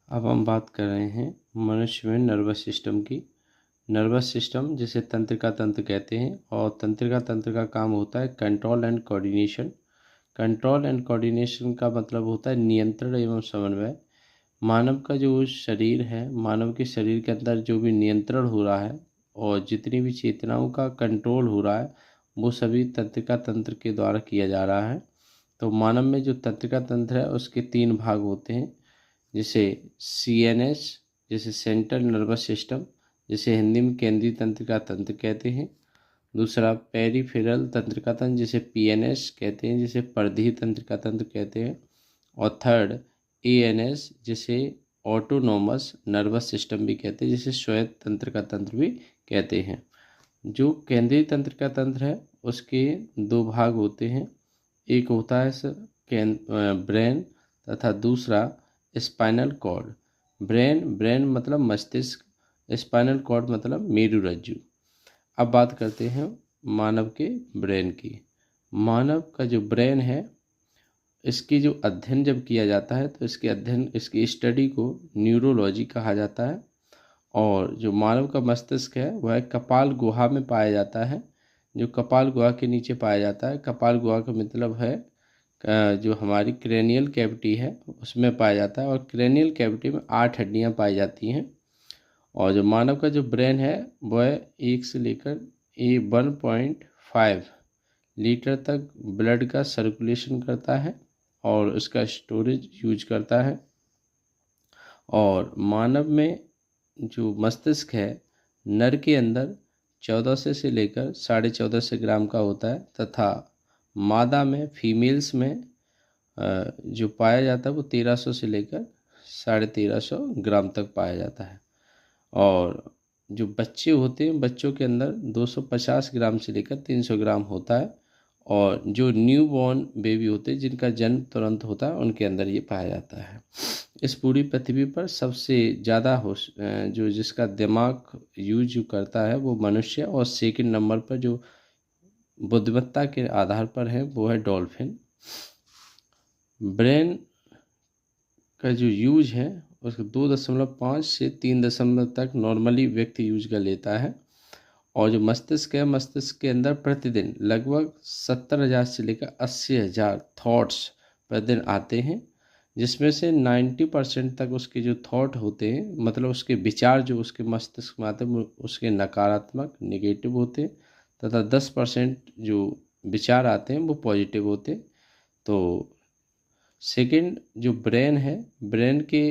अब हम बात कर रहे हैं मनुष्य में नर्वस सिस्टम की। नर्वस सिस्टम जिसे तंत्रिका तंत्र कहते हैं, और तंत्रिका तंत्र का काम होता है control and coordination. Control and coordination का मतलब होता है नियंत्रण एवं समन्वय। मानव का जो शरीर है, मानव के शरीर के अंदर जो भी नियंत्रण हो रहा है और जितनी भी चेतनाओं का कंट्रोल हो रहा है, वो सभी तंत्रिका तंत्र के द्वारा किया जा रहा है। तो मानव में जो तंत्रिका तंत्र है उसके 3 भाग होते हैं, जिसे CNS, जिसे सेंट्रल नर्वस सिस्टम, जिसे हिंदी में केंद्रीय तंत्रिका तंत्र कहते हैं। दूसरा पेरिफेरल तंत्रिका तंत्र, जिसे PNS कहते हैं, जिसे परिधीय तंत्रिका तंत्र कहते हैं। और थर्ड ANS, जिसे ऑटोनोमस नर्वस सिस्टम भी कहते हैं, जिसे स्वायत्त तंत्रिका तंत्र भी कहते हैं। जो केंद्रीय तंत्रिका तंत्र है उसके 2 भाग होते हैं। एक होता है ब्रेन तथा दूसरा स्पाइनल कॉर्ड। ब्रेन मतलब मस्तिष्क, स्पाइनल कॉर्ड मतलब मेरुरज्जु। अब बात करते हैं मानव के ब्रेन की। मानव का जो ब्रेन है, इसकी जो अध्ययन जब किया जाता है तो इसकी स्टडी को न्यूरोलॉजी कहा जाता है। और जो मानव का मस्तिष्क है वह कपाल गुहा में पाया जाता है, जो कपाल गुहा के नीचे पाया जाता है। कपाल गुहा का मतलब है जो हमारी क्रेनियल कैविटी है उसमें पाया जाता है, और क्रेनियल कैविटी में 8 हड्डियां पाई जाती हैं। और जो मानव का जो ब्रेन है वह 1 से लेकर 1.5 लीटर तक ब्लड का सर्कुलेशन करता है और उसका स्टोरेज यूज करता है। और मानव में जो मस्तिष्क है, नर के अंदर 1400 से लेकर 1450 ग्राम का होता है, तथा मादा में, फीमेल्स में जो पाया जाता है वो 1300 से लेकर 1350 ग्राम तक पाया जाता है। और जो बच्चे होते हैं, बच्चों के अंदर 250 ग्राम से लेकर 300 ग्राम होता है। और जो न्यू बॉर्न बेबी होते हैं, जिनका जन्म तुरंत होता है, उनके अंदर ये पाया जाता है। इस पूरी पृथ्वी पर सबसे ज़्यादा होश जो जिसका दिमाग यूज करता है वो मनुष्य, और सेकंड नंबर पर जो बुद्धिमत्ता के आधार पर है वो है डॉल्फिन। ब्रेन का जो यूज है उसको 2.5 से 3 दशमलव तक नॉर्मली व्यक्ति यूज कर लेता है। और जो मस्तिष्क है, मस्तिष्क के अंदर प्रतिदिन लगभग 70,000 से लेकर 80,000 थॉट्स प्रतिदिन आते हैं, जिसमें से 90% तक उसके जो थॉट होते हैं, मतलब उसके विचार जो उसके मस्तिष्क में आते हैं, वो उसके नकारात्मक नेगेटिव होते हैं, तथा 10% जो विचार आते हैं वो पॉजिटिव होते हैं। तो सेकंड जो ब्रेन है, ब्रेन के